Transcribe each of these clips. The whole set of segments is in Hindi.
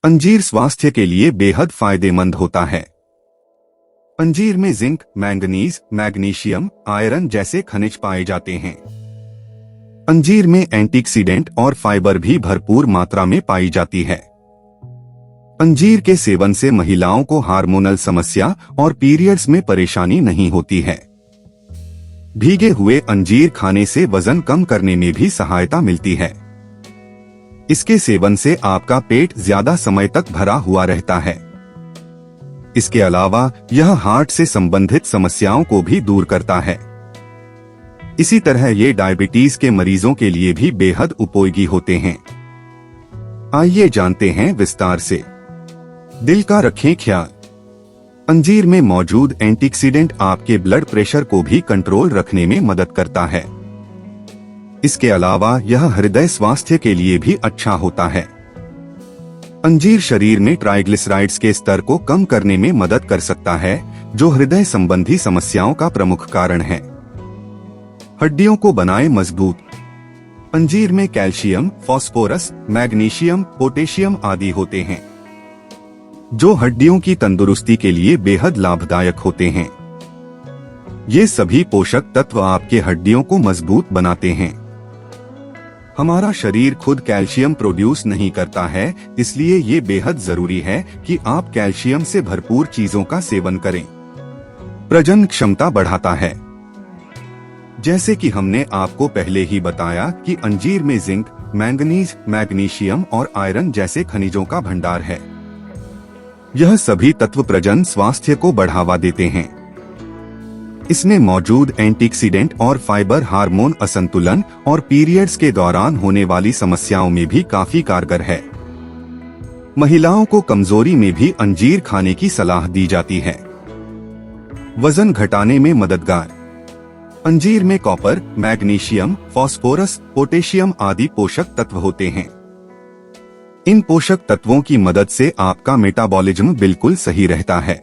अंजीर स्वास्थ्य के लिए बेहद फायदेमंद होता है। अंजीर में जिंक, मैंगनीज, मैग्नीशियम, आयरन जैसे खनिज पाए जाते हैं। अंजीर में एंटीऑक्सीडेंट और फाइबर भी भरपूर मात्रा में पाई जाती है। अंजीर के सेवन से महिलाओं को हार्मोनल समस्या और पीरियड्स में परेशानी नहीं होती है। भीगे हुए अंजीर खाने से वजन कम करने में भी सहायता मिलती है। इसके सेवन से आपका पेट ज्यादा समय तक भरा हुआ रहता है। इसके अलावा यह हार्ट से संबंधित समस्याओं को भी दूर करता है। इसी तरह ये डायबिटीज के मरीजों के लिए भी बेहद उपयोगी होते हैं। आइए जानते हैं विस्तार से। दिल का रखें ख्याल। अंजीर में मौजूद एंटीऑक्सीडेंट आपके ब्लड प्रेशर को भी कंट्रोल रखने में मदद करता है। इसके अलावा यह हृदय स्वास्थ्य के लिए भी अच्छा होता है। अंजीर शरीर में ट्राइग्लिसराइड्स के स्तर को कम करने में मदद कर सकता है, जो हृदय संबंधी समस्याओं का प्रमुख कारण है। हड्डियों को बनाए मजबूत। अंजीर में कैल्शियम, फास्फोरस, मैग्नीशियम, पोटेशियम आदि होते हैं, जो हड्डियों की तंदुरुस्ती के लिए बेहद लाभदायक होते हैं। ये सभी पोषक तत्व आपके हड्डियों को मजबूत बनाते हैं। हमारा शरीर खुद कैल्शियम प्रोड्यूस नहीं करता है, इसलिए ये बेहद जरूरी है कि आप कैल्शियम से भरपूर चीजों का सेवन करें। प्रजनन क्षमता बढ़ाता है। जैसे कि हमने आपको पहले ही बताया कि अंजीर में जिंक, मैंगनीज, मैग्नीशियम और आयरन जैसे खनिजों का भंडार है। यह सभी तत्व प्रजनन स्वास्थ्य को बढ़ावा देते हैं। इसमें मौजूद एंटीऑक्सीडेंट और फाइबर हार्मोन असंतुलन और पीरियड्स के दौरान होने वाली समस्याओं में भी काफी कारगर है। महिलाओं को कमजोरी में भी अंजीर खाने की सलाह दी जाती है। वजन घटाने में मददगार। अंजीर में कॉपर, मैग्नीशियम, फास्फोरस, पोटेशियम आदि पोषक तत्व होते हैं। इन पोषक तत्वों की मदद से आपका मेटाबॉलिज्म बिल्कुल सही रहता है।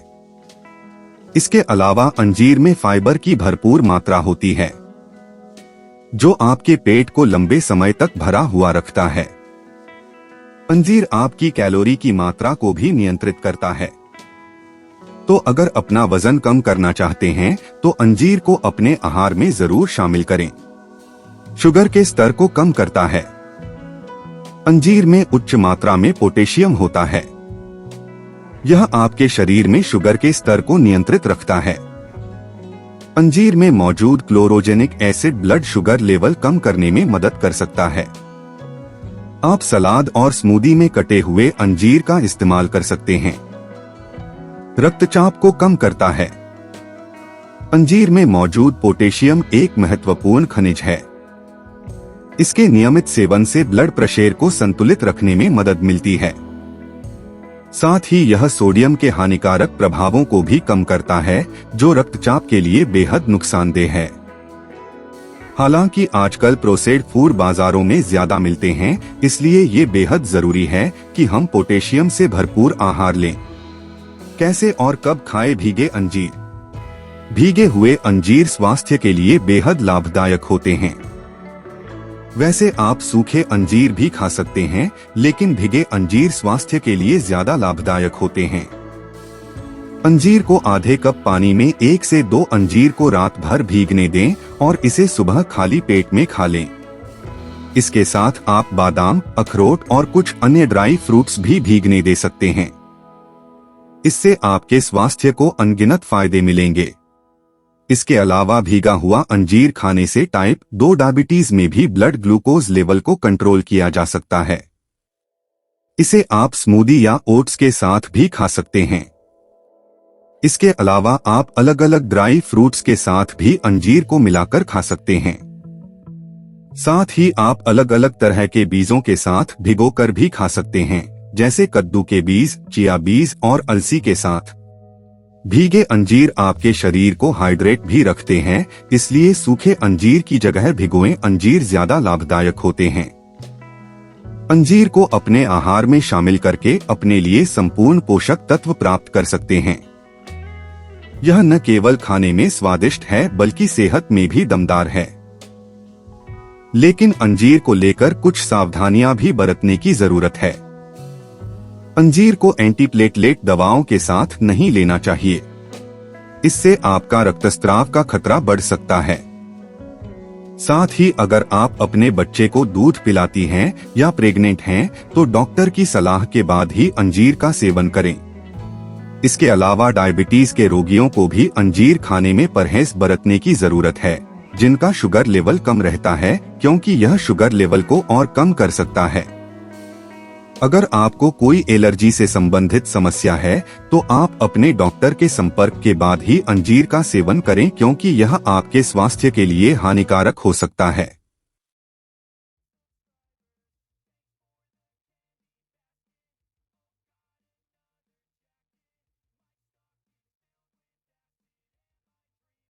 इसके अलावा अंजीर में फाइबर की भरपूर मात्रा होती है, जो आपके पेट को लंबे समय तक भरा हुआ रखता है। अंजीर आपकी कैलोरी की मात्रा को भी नियंत्रित करता है। तो अगर अपना वजन कम करना चाहते हैं तो अंजीर को अपने आहार में जरूर शामिल करें। शुगर के स्तर को कम करता है। अंजीर में उच्च मात्रा में पोटेशियम होता है। यह आपके शरीर में शुगर के स्तर को नियंत्रित रखता है। अंजीर में मौजूद chlorogenic acid blood sugar level कम करने में मदद कर सकता है। आप सलाद और स्मूदी में कटे हुए अंजीर का इस्तेमाल कर सकते हैं। रक्तचाप को कम करता है। अंजीर में मौजूद पोटेशियम एक महत्वपूर्ण खनिज है। इसके नियमित सेवन से ब्लड प्रेशर को संतुलित रखने में मदद मिलती है। साथ ही यह सोडियम के हानिकारक प्रभावों को भी कम करता है, जो रक्तचाप के लिए बेहद नुकसानदेह है। हालांकि आजकल प्रोसेस्ड फूड बाजारों में ज्यादा मिलते हैं, इसलिए ये बेहद जरूरी है कि हम पोटेशियम से भरपूर आहार लें। कैसे और कब खाएं भीगे अंजीर? भीगे हुए अंजीर स्वास्थ्य के लिए बेहद लाभदायक होते हैं। वैसे आप सूखे अंजीर भी खा सकते हैं, लेकिन भीगे अंजीर स्वास्थ्य के लिए ज्यादा लाभदायक होते हैं। अंजीर को आधे कप पानी में 1 से 2 अंजीर को रात भर भीगने दें और इसे सुबह खाली पेट में खा लें। इसके साथ आप बादाम, अखरोट और कुछ अन्य ड्राई फ्रूट्स भी भीगने दे सकते हैं। इससे आपके स्वास्थ्य को अनगिनत फायदे मिलेंगे। इसके अलावा भीगा हुआ अंजीर खाने से टाइप 2 डायबिटीज में भी ब्लड ग्लूकोज लेवल को कंट्रोल किया जा सकता है। इसे आप स्मूदी या ओट्स के साथ भी खा सकते हैं। इसके अलावा आप अलग अलग ड्राई फ्रूट्स के साथ भी अंजीर को मिलाकर खा सकते हैं। साथ ही आप अलग अलग तरह के बीजों के साथ भिगोकर भी खा सकते हैं, जैसे कद्दू के बीज, चिया बीज और अलसी के साथ। भीगे अंजीर आपके शरीर को हाइड्रेट भी रखते हैं, इसलिए सूखे अंजीर की जगह भिगोए अंजीर ज्यादा लाभदायक होते हैं। अंजीर को अपने आहार में शामिल करके अपने लिए संपूर्ण पोषक तत्व प्राप्त कर सकते हैं। यह न केवल खाने में स्वादिष्ट है, बल्कि सेहत में भी दमदार है। लेकिन अंजीर को लेकर कुछ सावधानियां भी बरतने की जरूरत है। अंजीर को एंटीप्लेटलेट दवाओं के साथ नहीं लेना चाहिए। इससे आपका रक्तस्राव का खतरा बढ़ सकता है। साथ ही अगर आप अपने बच्चे को दूध पिलाती हैं या प्रेग्नेंट हैं तो डॉक्टर की सलाह के बाद ही अंजीर का सेवन करें। इसके अलावा डायबिटीज के रोगियों को भी अंजीर खाने में परहेज बरतने की जरूरत है, जिनका शुगर लेवल कम रहता है, क्योंकि यह शुगर लेवल को और कम कर सकता है। अगर आपको कोई एलर्जी से संबंधित समस्या है तो आप अपने डॉक्टर के संपर्क के बाद ही अंजीर का सेवन करें, क्योंकि यह आपके स्वास्थ्य के लिए हानिकारक हो सकता है।